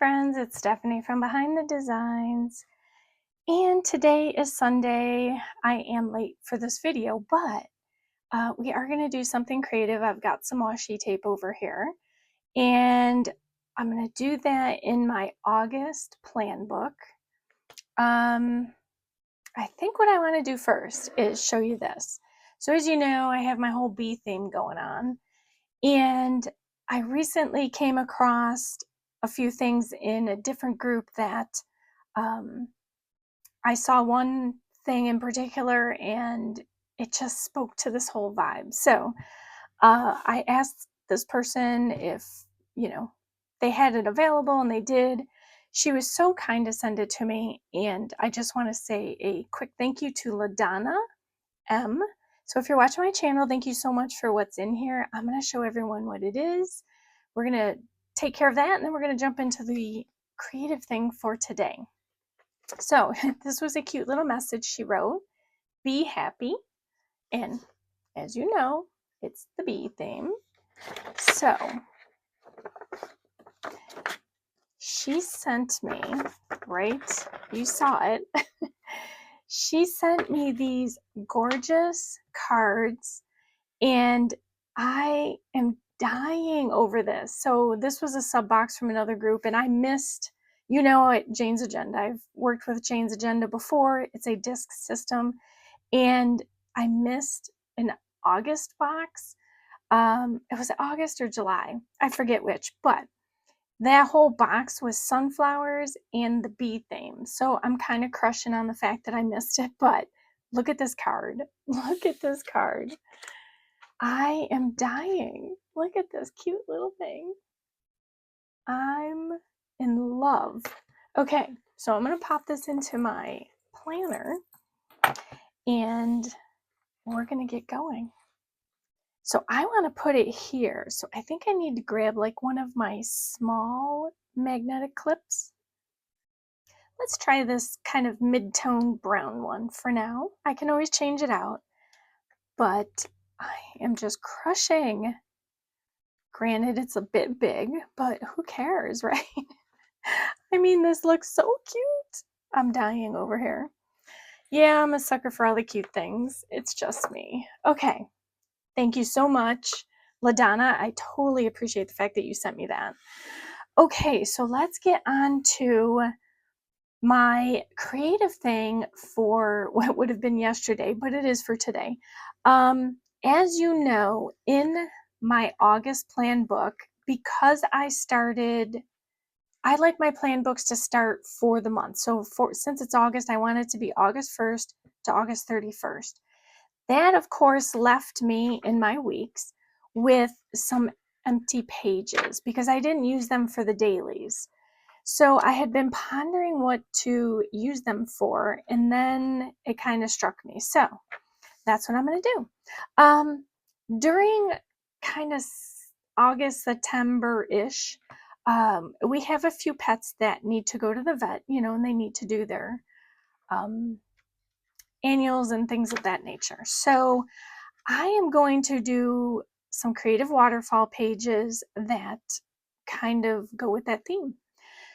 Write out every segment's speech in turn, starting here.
friends, it's Stephanie from Behind the Designs, and today is Sunday. I am late for this video, but we are going to do something creative. I've got some washi tape over here, and I'm going to do that in my August plan book. I think what I want to do first is show you this. So as you know, I have my whole bee theme going on, and I recently came across a few things in a different group that I saw one thing in particular and it just spoke to this whole vibe. So I asked this person if, they had it available, and they did. She was so kind to send it to me, and I just want to say a quick thank you to LaDonna M. So if you're watching my channel, thank you so much for what's in here. I'm going to show everyone what it is. We're going to take care of that, and then we're going to jump into the creative thing for today. So this was a cute little message she wrote. Be happy. And as you know, it's the bee theme. So she sent me, right? You saw it. She sent me these gorgeous cards, and I am dying over this. So this was a sub box from another group, and I missed, Jane's Agenda. I've worked with Jane's Agenda before. It's a disc system, and I missed an August box. It was August or July. I forget which, but that whole box was sunflowers and the bee theme. So I'm kind of crushing on the fact that I missed it, but look at this card. Look at this card. I am dying. Look at this cute little thing. I'm in love. Okay, so I'm going to pop this into my planner and we're going to get going. So I want to put it here. So I think I need to grab like one of my small magnetic clips. Let's try this kind of mid-tone brown one for now. I can always change it out, but I am just crushing. Granted, it's a bit big, but who cares, right? I mean, this looks so cute. I'm dying over here. Yeah, I'm a sucker for all the cute things. It's just me. Okay. Thank you so much, LaDonna. I totally appreciate the fact that you sent me that. Okay, so let's get on to my creative thing for what would have been yesterday, but it is for today. As you know, in my August plan book, because I like my plan books to start for the month. So since it's August, I want it to be August 1st to August 31st. That, of course, left me in my weeks with some empty pages because I didn't use them for the dailies. So I had been pondering what to use them for, and then it kind of struck me. So that's what I'm going to do. During kind of August, September-ish, we have a few pets that need to go to the vet, and they need to do their annuals and things of that nature. So I am going to do some creative waterfall pages that kind of go with that theme.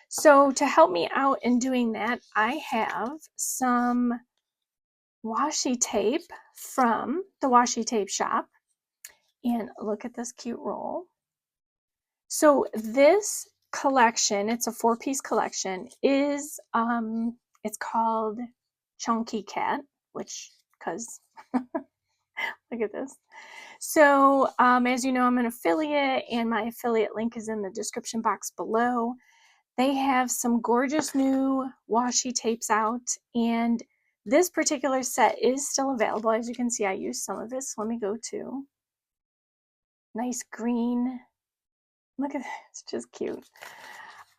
So to help me out in doing that, I have some washi tape from the Washi Tape Shop. And look at this cute roll. So this collection, it's a 4-piece collection, is it's called Chonky Cat, which, because look at this. So as you know, I'm an affiliate, and my affiliate link is in the description box below. They have some gorgeous new washi tapes out, and this particular set is still available. As you can see, I used some of it. So let me go to nice green. Look at that, it's just cute.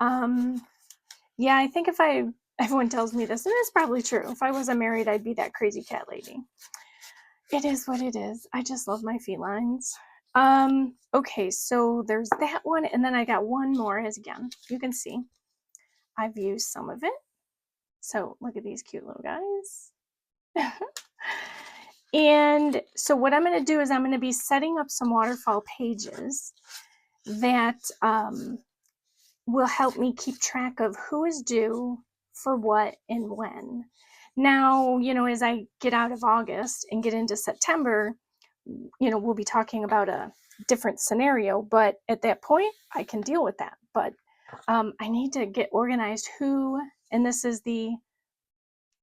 Yeah, I think everyone tells me this, and it's probably true. If I wasn't married, I'd be that crazy cat lady. It is what it is. I just love my felines. Okay, so there's that one, and then I got one more, as again, you can see, I've used some of it. So look at these cute little guys. And so what I'm going to do is I'm going to be setting up some waterfall pages that will help me keep track of who is due for what and when. Now, you know, as I get out of August and get into September, you know, we'll be talking about a different scenario, but at that point I can deal with that. But I need to get organized who, and this is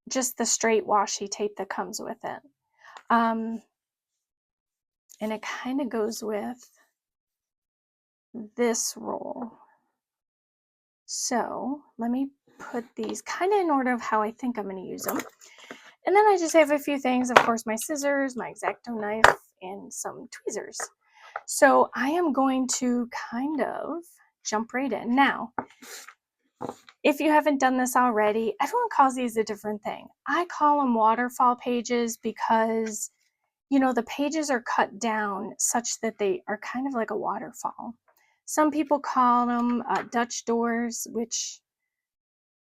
just the straight washi tape that comes with it. And it kind of goes with this roll. So let me put these kind of in order of how I think I'm going to use them. And then I just have a few things, of course, my scissors, my X-Acto knife, and some tweezers. So I am going to kind of jump right in. Now, if you haven't done this already, everyone calls these a different thing. I call them waterfall pages because, you know, the pages are cut down such that they are kind of like a waterfall. Some people call them Dutch doors, which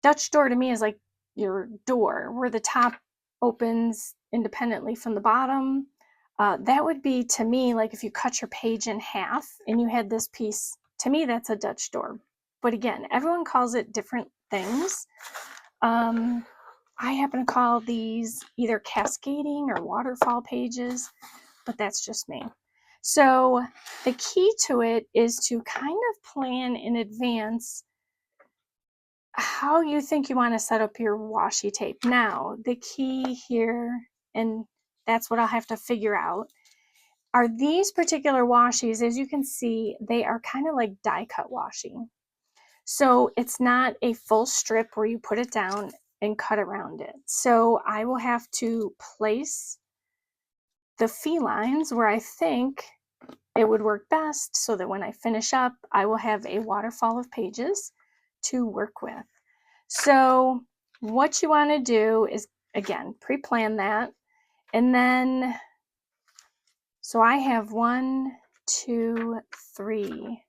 Dutch door to me is like your door where the top opens independently from the bottom. That would be, to me, like if you cut your page in half and you had this piece, to me that's a Dutch door. But again, everyone calls it different things. I happen to call these either cascading or waterfall pages, but that's just me. So the key to it is to kind of plan in advance how you think you want to set up your washi tape. Now, the key here, and that's what I'll have to figure out, are these particular washies. As you can see, they are kind of like die cut washi. So it's not a full strip where you put it down and cut around it. So I will have to place the felines where I think it would work best so that when I finish up, I will have a waterfall of pages to work with. So what you want to do is, again, pre-plan that. And then, so I have 1, 2, 3.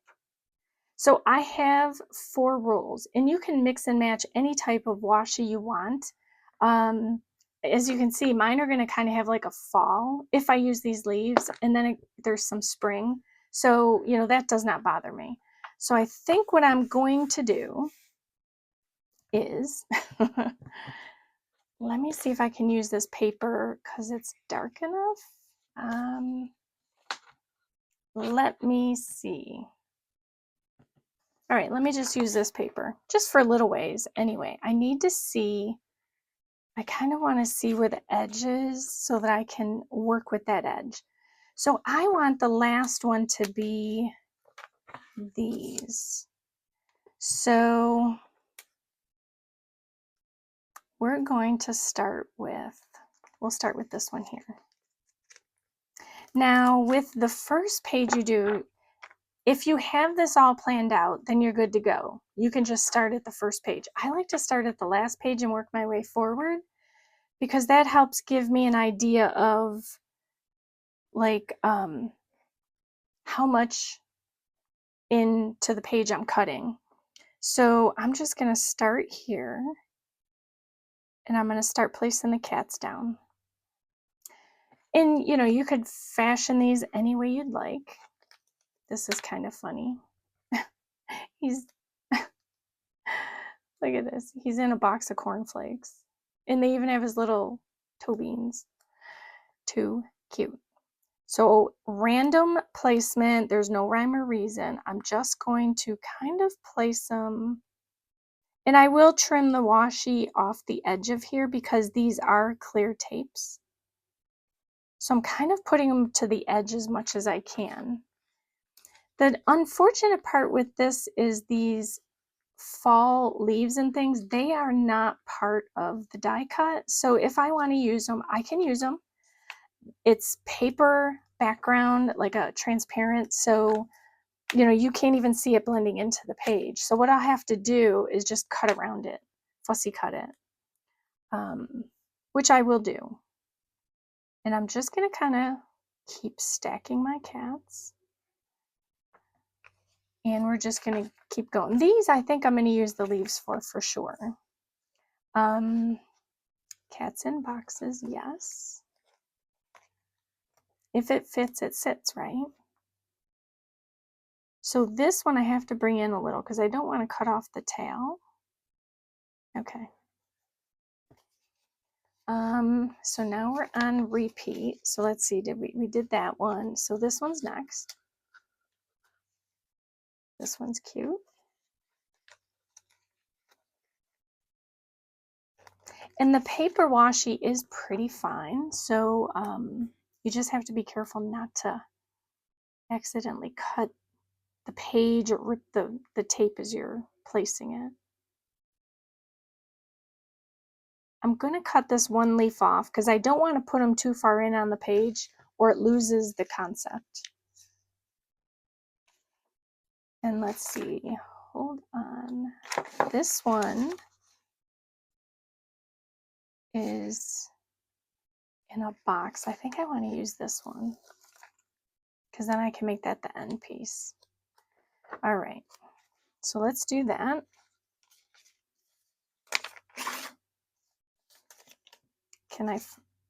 So I have 4 rolls, and you can mix and match any type of washi you want. As you can see, mine are going to kind of have like a fall if I use these leaves, and then there's some spring. So, you know, that does not bother me. So I think what I'm going to do is, let me see if I can use this paper because it's dark enough. Let me see. All right, let me just use this paper just for little ways. Anyway, I need to see, I kind of want to see where the edge is so that I can work with that edge. So I want the last one to be these. So we're going to start with, we'll start with this one here. Now with the first page you do, if you have this all planned out, then you're good to go. You can just start at the first page. I like to start at the last page and work my way forward because that helps give me an idea of like how much into the page I'm cutting. So I'm just going to start here and I'm going to start placing the cats down. And you know, you could fashion these any way you'd like. This is kind of funny. He's look at this. He's in a box of cornflakes. And they even have his little toe beans. Too cute. So random placement, there's no rhyme or reason. I'm just going to kind of place them. And I will trim the washi off the edge of here because these are clear tapes. So I'm kind of putting them to the edge as much as I can. The unfortunate part with this is these fall leaves and things, they are not part of the die cut. So if I want to use them, I can use them. It's paper background, like a transparent, so you know, you can't even see it blending into the page. So what I'll have to do is just cut around it, fussy cut it, which I will do. And I'm just going to kind of keep stacking my cats. And we're just going to keep going. These, I think I'm going to use the leaves for sure. Cats in boxes, yes. If it fits, it sits, right? So this one I have to bring in a little because I don't want to cut off the tail. Okay. So now we're on repeat. So let's see, we did that one. So this one's next. This one's cute. And the paper washi is pretty fine. So you just have to be careful not to accidentally cut the page or rip the tape as you're placing it. I'm going to cut this one leaf off because I don't want to put them too far in on the page or it loses the concept. And let's see, hold on. This one is in a box. I think I want to use this one because then I can make that the end piece. All right, so let's do that.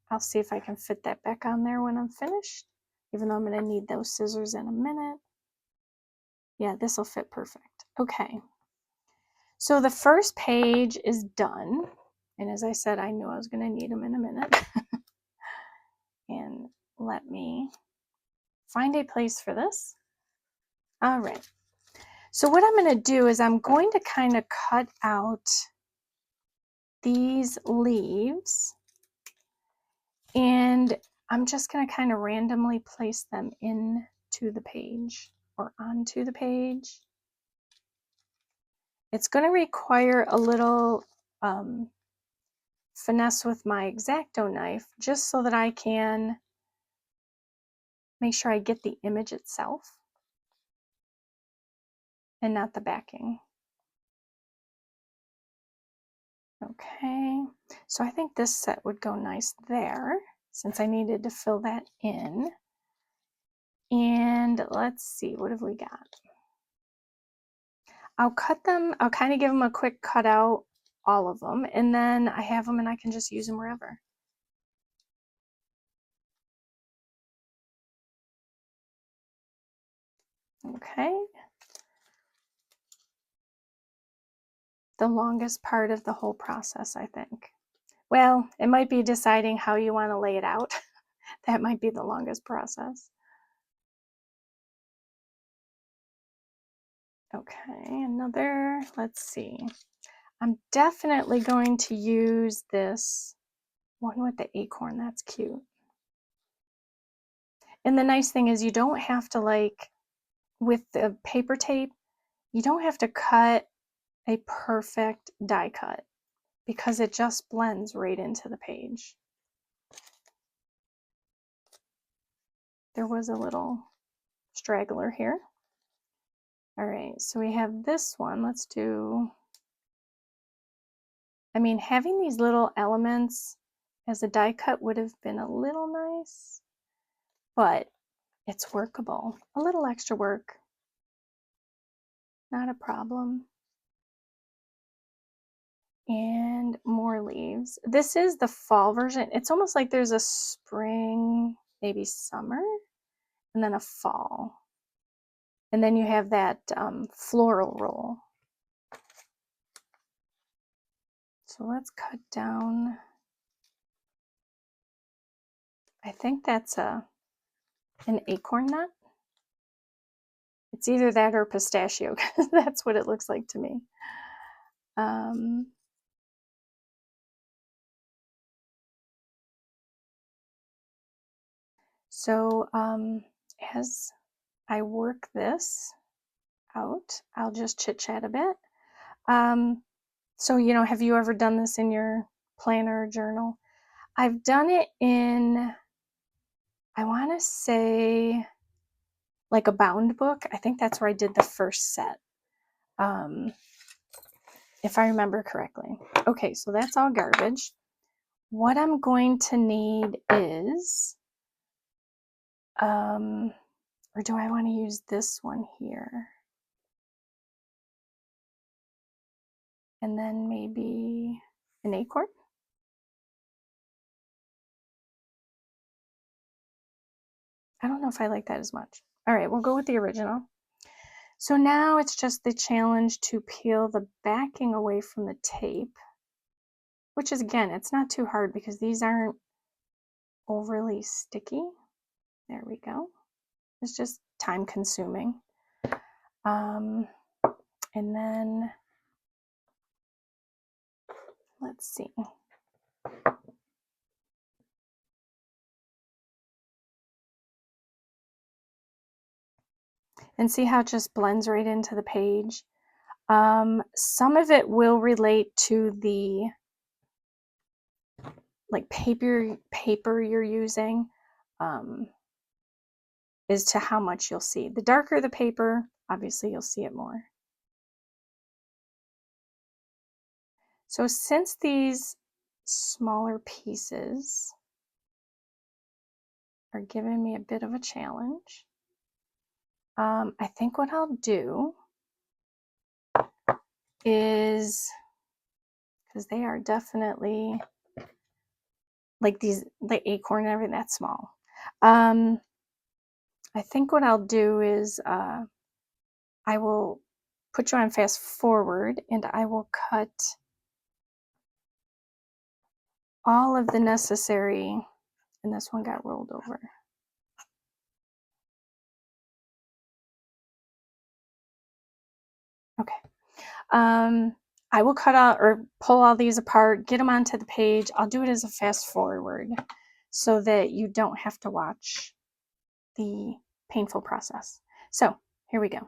I'll see if I can fit that back on there when I'm finished, even though I'm going to need those scissors in a minute. Yeah, this will fit perfect. Okay, so the first page is done. And as I said, I knew I was going to need them in a minute. And let me find a place for this. All right, so what I'm going to do is I'm going to kind of cut out these leaves. And I'm just going to kind of randomly place them into the page or onto the page. It's going to require a little finesse with my X-Acto knife just so that I can make sure I get the image itself and not the backing. Okay, so I think this set would go nice there since I needed to fill that in. And let's see, what have we got? I'll cut them, I'll kind of give them a quick cutout, all of them, and then I have them and I can just use them wherever. Okay. The longest part of the whole process, I think. Well, it might be deciding how you want to lay it out. That might be the longest process. Okay, another, let's see. I'm definitely going to use this one with the acorn. That's cute. And the nice thing is you don't have to, like with the paper tape, you don't have to cut a perfect die cut because it just blends right into the page. There was a little straggler here. All right, so we have this one. Let's do, I mean, having these little elements as a die cut would have been a little nice, but it's workable. A little extra work, not a problem. And more leaves. This is the fall version. It's almost like there's a spring, maybe summer, and then a fall. And then you have that floral roll. So let's cut down. I think that's an acorn nut. It's either that or pistachio, because that's what it looks like to me. So as I work this out, I'll just chit chat a bit. So, you know, have you ever done this in your planner or journal? I've done it in, I want to say, like a bound book. I think that's where I did the first set, if I remember correctly. Okay, so that's all garbage. What I'm going to need is, or do I want to use this one here? And then maybe an acorn? I don't know if I like that as much. All right, we'll go with the original. So now it's just the challenge to peel the backing away from the tape, which is, again, it's not too hard because these aren't overly sticky. There we go. It's just time consuming. And then let's see. And see how it just blends right into the page. Some of it will relate to the like paper you're using, as to how much you'll see. The darker the paper, obviously you'll see it more. So since these smaller pieces are giving me a bit of a challenge, I think what I'll do is, because they are definitely like these, the acorn and everything, that's small. I think what I'll do is I will put you on fast forward and I will cut all of the necessary, and this one got rolled over. Okay. I will cut out or pull all these apart, get them onto the page. I'll do it as a fast forward so that you don't have to watch the painful process. So here we go.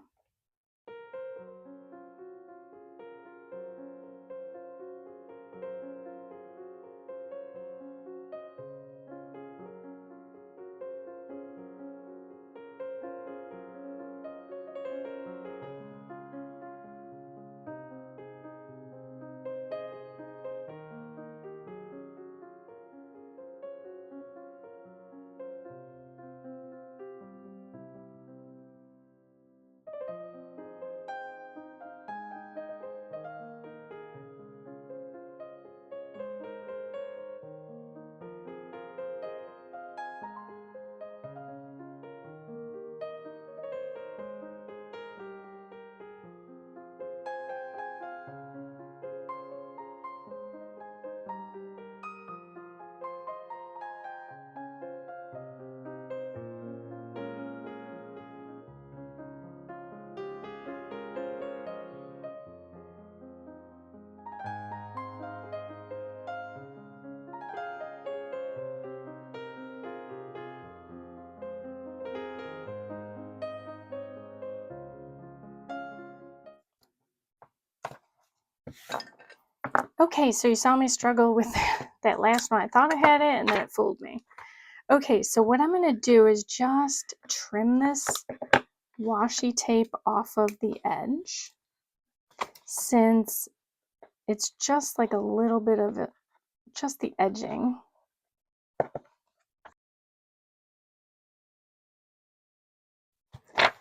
Okay, so you saw me struggle with that last one. I thought I had it and then it fooled me. Okay, so what I'm going to do is just trim this washi tape off of the edge, since it's just like a little bit of it, just the edging.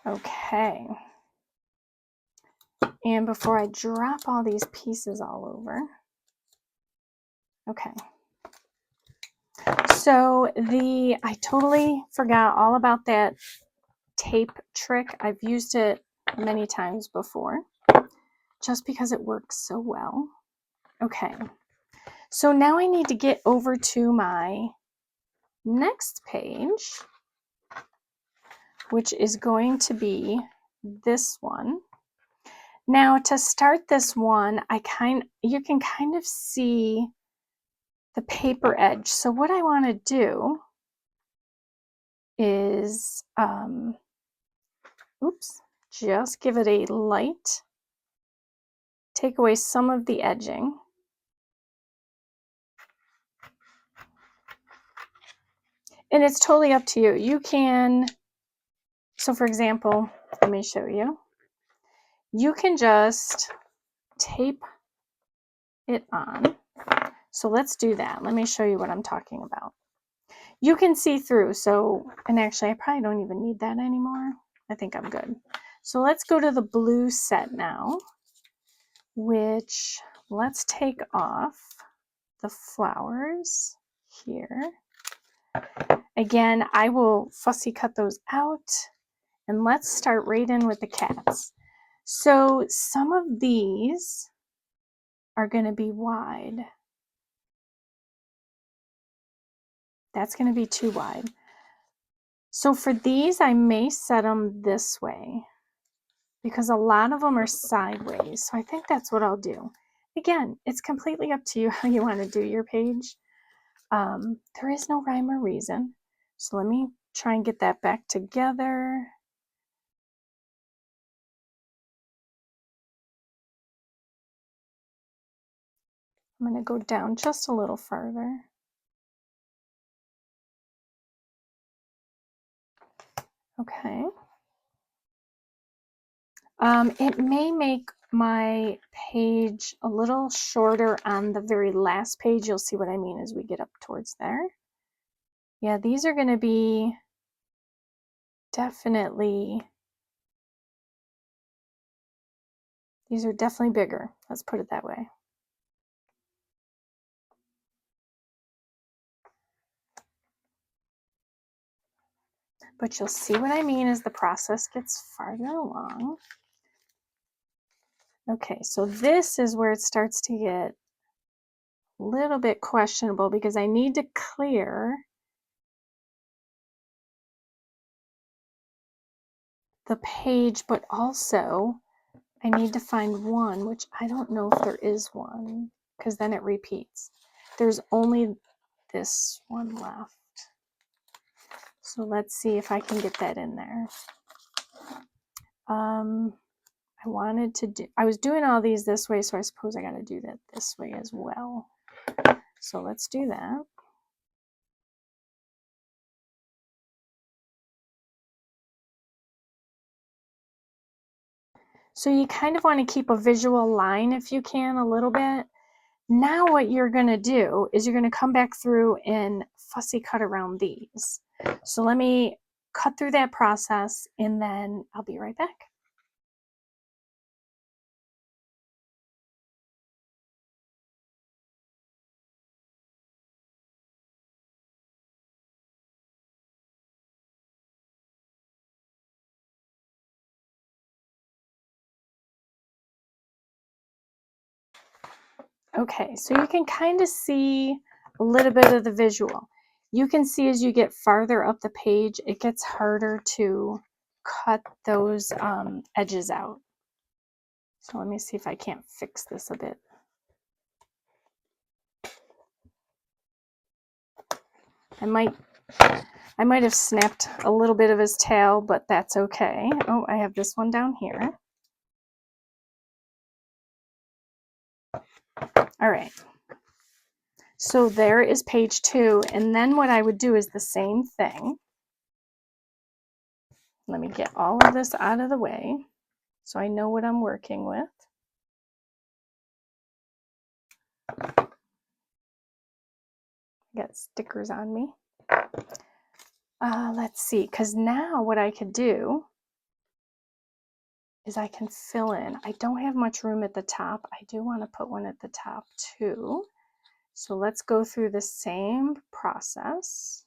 Okay. And before I drop all these pieces all over, okay. So I totally forgot all about that tape trick. I've used it many times before, just because it works so well. Okay. So now I need to get over to my next page, which is going to be this one. Now to start this one, you can kind of see the paper edge. So what I want to do is, just give it a light, take away some of the edging. And it's totally up to you. You can, so for example, let me show you. You can just tape it on. So let's do that. Let me show you what I'm talking about. You can see through, so, and actually I probably don't even need that anymore. I think I'm good. So let's go to the blue set now, which, let's take off the flowers here. Again, I will fussy cut those out, and let's start right in with the cats. So some of these are going to be wide. That's going to be too wide. So for these, I may set them this way because a lot of them are sideways. So I think that's what I'll do. Again, it's completely up to you how you want to do your page. There is no rhyme or reason. So let me try and get that back together. I'm going to go down just a little further. Okay. It may make my page a little shorter on the very last page. You'll see what I mean as we get up towards there. Yeah, these are going to be definitely, these are definitely bigger. Let's put it that way. But you'll see what I mean as the process gets farther along. Okay, so this is where it starts to get a little bit questionable because I need to clear the page, but also I need to find one, which I don't know if there is one, because then it repeats. There's only this one left. So let's see if I can get that in there. I was doing all these this way, so I suppose I got to do that this way as well. So let's do that. So you kind of want to keep a visual line if you can a little bit. Now what you're going to do is you're going to come back through and fussy cut around these. So let me cut through that process and then I'll be right back. Okay, so you can kind of see a little bit of the visual. You can see as you get farther up the page, it gets harder to cut those edges out. So let me see if I can't fix this a bit. I might have snapped a little bit of his tail, but that's okay. Oh, I have this one down here. All right. So there is page 2, and then what I would do is the same thing. Let me get all of this out of the way so I know what I'm working with. Got stickers on me. Let's see, because now what I could do is I can fill in. I don't have much room at the top. I do want to put one at the top too. So let's go through the same process.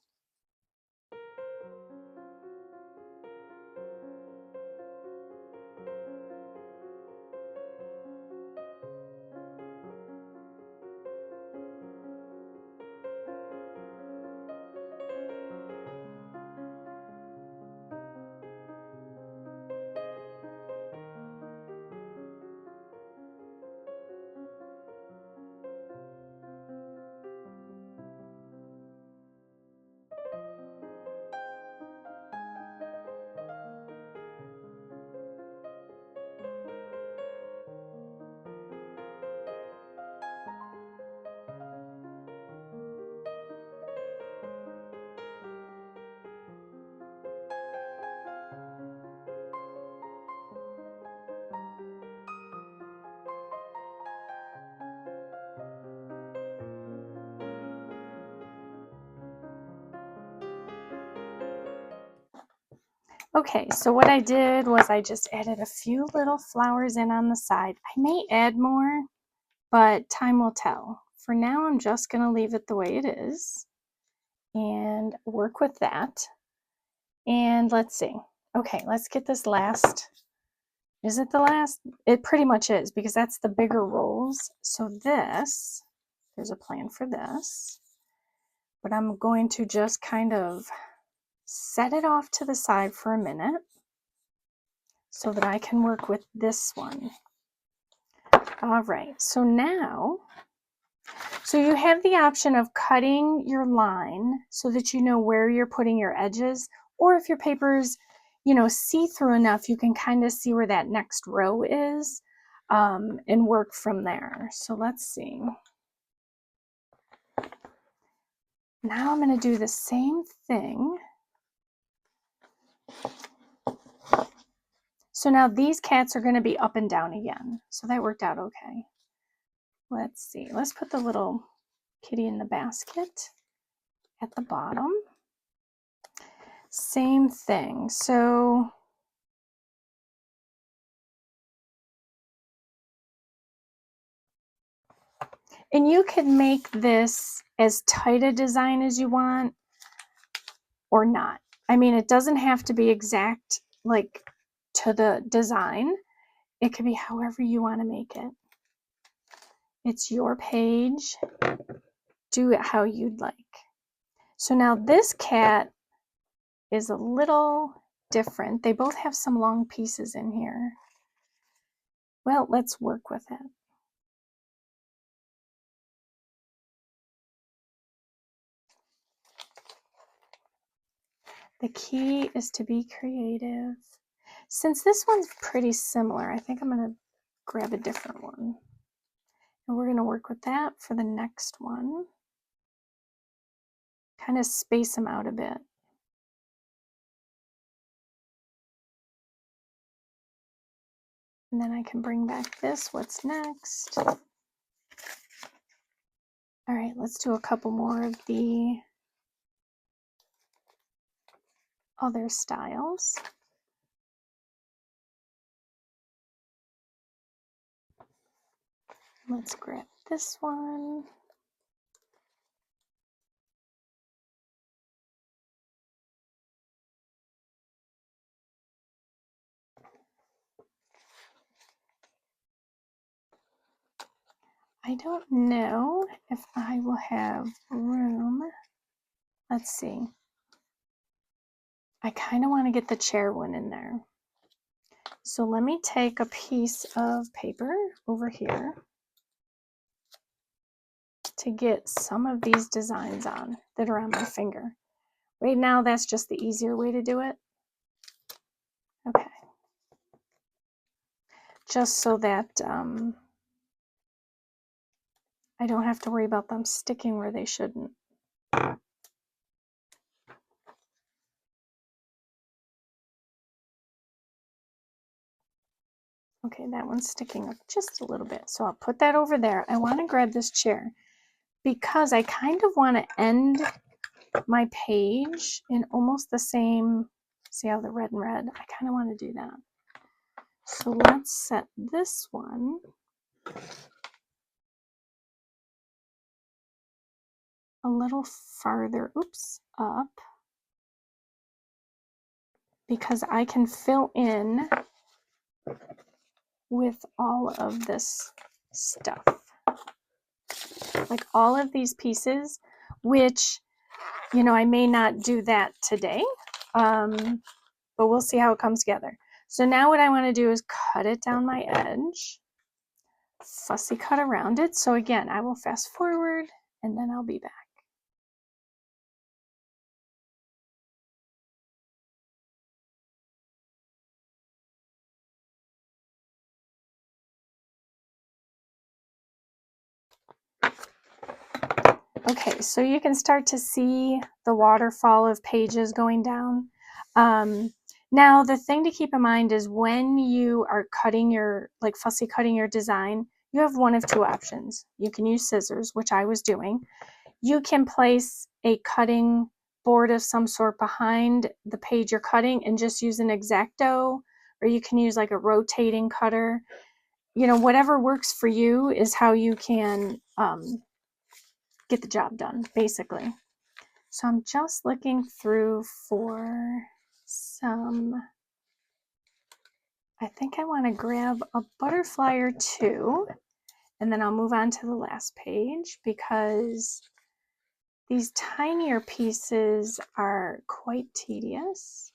Okay, so what I did was I just added a few little flowers in on the side. I may add more, but time will tell. For now, I'm just going to leave it the way it is and work with that. And let's see. Okay, let's get this last Is it the last? It pretty much is, because that's the bigger rolls. So this, there's a plan for this, but I'm going to just kind of set it off to the side for a minute so that I can work with this one. All right, so now, so you have the option of cutting your line so that you know where you're putting your edges, or if your paper's, you know, see-through enough, you can kind of see where that next row is, and work from there. So let's see. Now I'm going to do the same thing. So now these cats are going to be up and down again. So that worked out okay. Let's see. Let's put the little kitty in the basket at the bottom. Same thing. So and you can make this as tight a design as you want or not. I mean, it doesn't have to be exact like to the design. It could be however you want to make it. It's your page. Do it how you'd like. So now this cat is a little different. They both have some long pieces in here. Well, let's work with it. The key is to be creative. Since this one's pretty similar, I think I'm going to grab a different one. And we're going to work with that for the next one. Kind of space them out a bit. And then I can bring back this. What's next? All right, let's do a couple more of the other styles. Let's grab this one. I don't know if I will have room. Let's see. I kind of want to get the chair one in there. So let me take a piece of paper over here to get some of these designs on that are on my finger. Right now, that's just the easier way to do it. Okay. Just so that I don't have to worry about them sticking where they shouldn't. Okay, that one's sticking up just a little bit. So I'll put that over there. I want to grab this chair because I kind of want to end my page in almost the same, see how the red and red? I kind of want to do that. So let's set this one a little farther, oops, up, because I can fill in with all of this stuff. Like all of these pieces, which, you know, I may not do that today, but we'll see how it comes together. So now what I want to do is cut it down my edge, fussy cut around it. So again, I will fast forward and then I'll be back. Okay, so you can start to see the waterfall of pages going down. Now, the thing to keep in mind is when you are cutting your, like fussy cutting your design, you have one of two options. You can use scissors, which I was doing. You can place a cutting board of some sort behind the page you're cutting and just use an X-Acto, or you can use like a rotating cutter. You know, whatever works for you is how you can get the job done, basically. So I'm just looking through for some I think I want to grab a butterfly or two, and then I'll move on to the last page because these tinier pieces are quite tedious.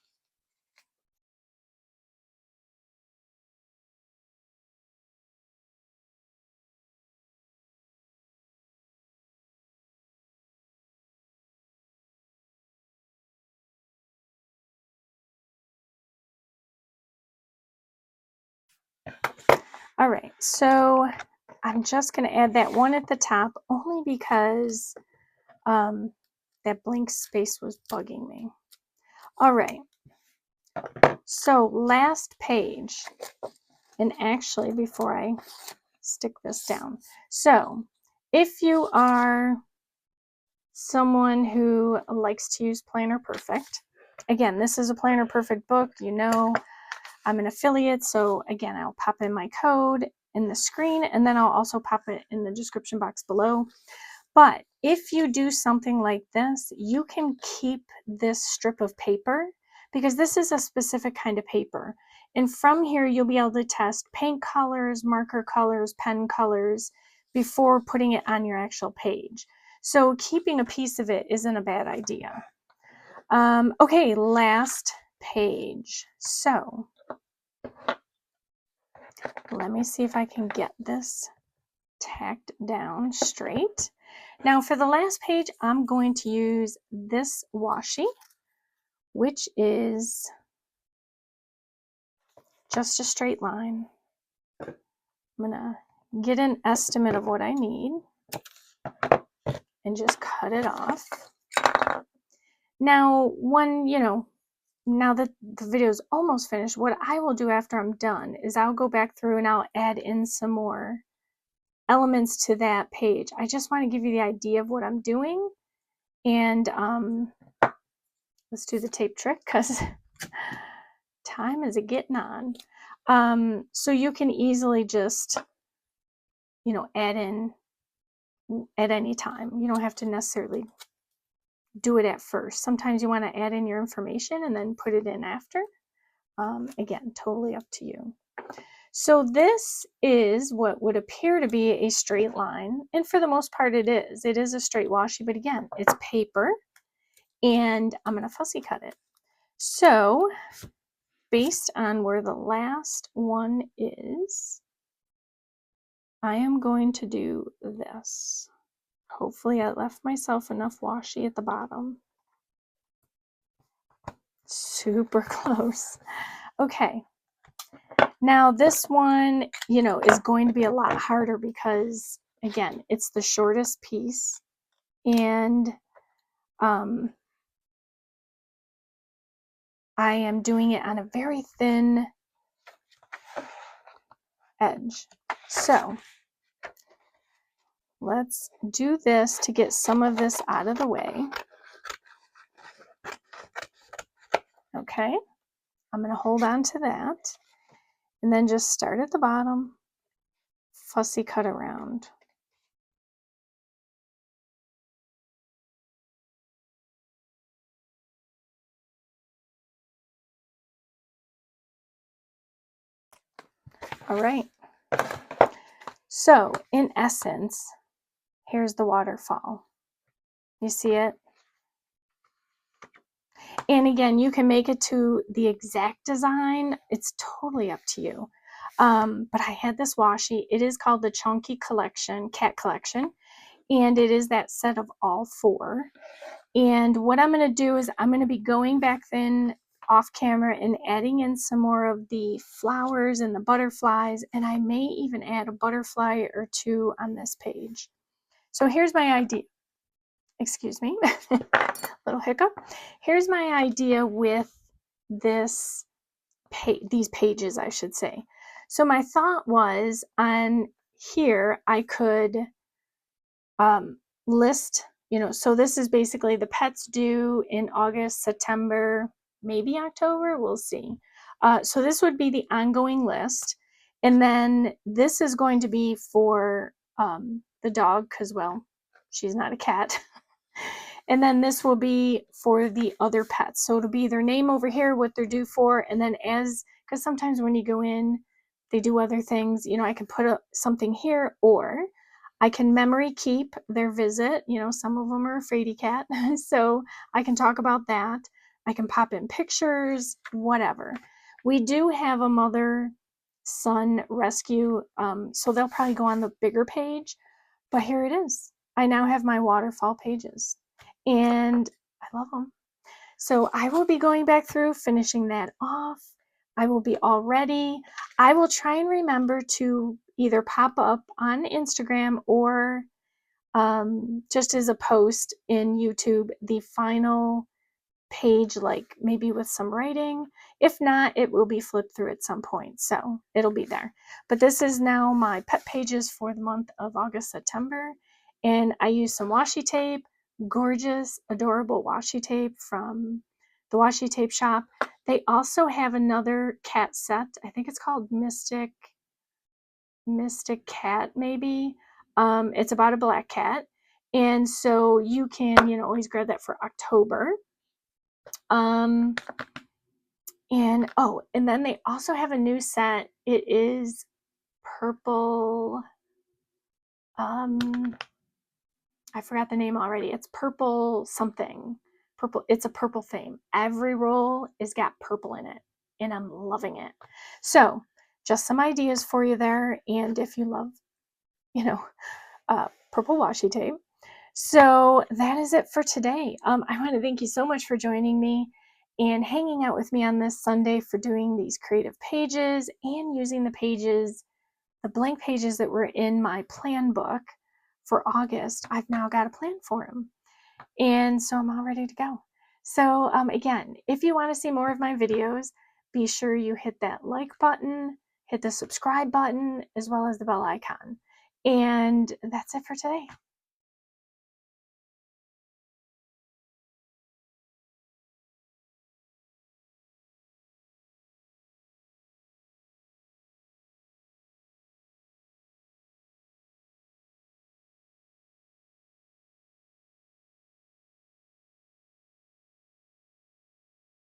All right, so I'm just going to add that one at the top only because that blank space was bugging me. All right, so last page, and actually before I stick this down, so if you are someone who likes to use Planner Perfect, again, this is a Planner Perfect book, you know, I'm an affiliate, so again, I'll pop in my code in the screen, and then I'll also pop it in the description box below. But if you do something like this, you can keep this strip of paper because this is a specific kind of paper. And from here, you'll be able to test paint colors, marker colors, pen colors before putting it on your actual page. So keeping a piece of it isn't a bad idea. Okay, last page. So let me see if I can get this tacked down straight. Now for the last page, I'm going to use this washi, which is just a straight line. I'm gonna get an estimate of what I need and just cut it off. Now, now that the video is almost finished, what I will do after I'm done is I'll go back through and I'll add in some more elements to that page. I just want to give you the idea of what I'm doing. And let's do the tape trick because time is a getting on. So you can easily just, add in at any time. You don't have to necessarily do it at first. Sometimes you want to add in your information and then put it in after. Again, totally up to you. So this is what would appear to be a straight line, and for the most part it is. It is a straight washi, but again, it's paper, and I'm going to fussy cut it. So based on where the last one is, I am going to do this. Hopefully I left myself enough washi at the bottom. Super close. Okay. Now this one, is going to be a lot harder because, again, it's the shortest piece, and I am doing it on a very thin edge. So let's do this to get some of this out of the way. Okay, I'm going to hold on to that and then just start at the bottom, fussy cut around. All right, so in essence, here's the waterfall. You see it? And again, you can make it to the exact design. It's totally up to you. But I had this washi. It is called the Chonky Collection, Cat Collection. And it is that set of all 4. And what I'm going to do is I'm going to be going back then off camera and adding in some more of the flowers and the butterflies. And I may even add a butterfly or 2 on this page. So here's my idea. Excuse me, little hiccup. Here's my idea with these pages, I should say. So my thought was on here, I could list, so this is basically the pets due in August, September, maybe October, we'll see. So this would be the ongoing list. And then this is going to be for the dog because, well, she's not a cat. And then this will be for the other pets. So it'll be their name over here, what they're due for. And then because sometimes when you go in, they do other things, you know, I can put something here, or I can memory keep their visit. You know, some of them are a fraidy cat, so I can talk about that. I can pop in pictures, whatever. We do have a mother-son rescue, so they'll probably go on the bigger page, but here it is. I now have my waterfall pages, and I love them. So I will be going back through, finishing that off. I will be all ready. I will try and remember to either pop up on Instagram or just as a post in YouTube, the final page, like maybe with some writing. If not, it will be flipped through at some point, so it'll be there. But this is now my pet pages for the month of August, September, and I use some washi tape, gorgeous, adorable washi tape from the Washi Tape Shop. They also have another cat set. I think it's called Mystic Cat, maybe. It's about a black cat, and so you can, you know, always grab that for October. And oh, and then they also have a new set. It is purple. I forgot the name already. It's purple something. Purple. It's a purple theme. Every roll has got purple in it, and I'm loving it. So, just some ideas for you there. And if you love, you know, purple washi tape. So that is it for today. I want to thank you so much for joining me and hanging out with me on this Sunday for doing these creative pages and using the pages, the blank pages that were in my plan book for August. I've now got a plan for them. And so I'm all ready to go. So again, if you want to see more of my videos, be sure you hit that like button, hit the subscribe button, as well as the bell icon. And that's it for today.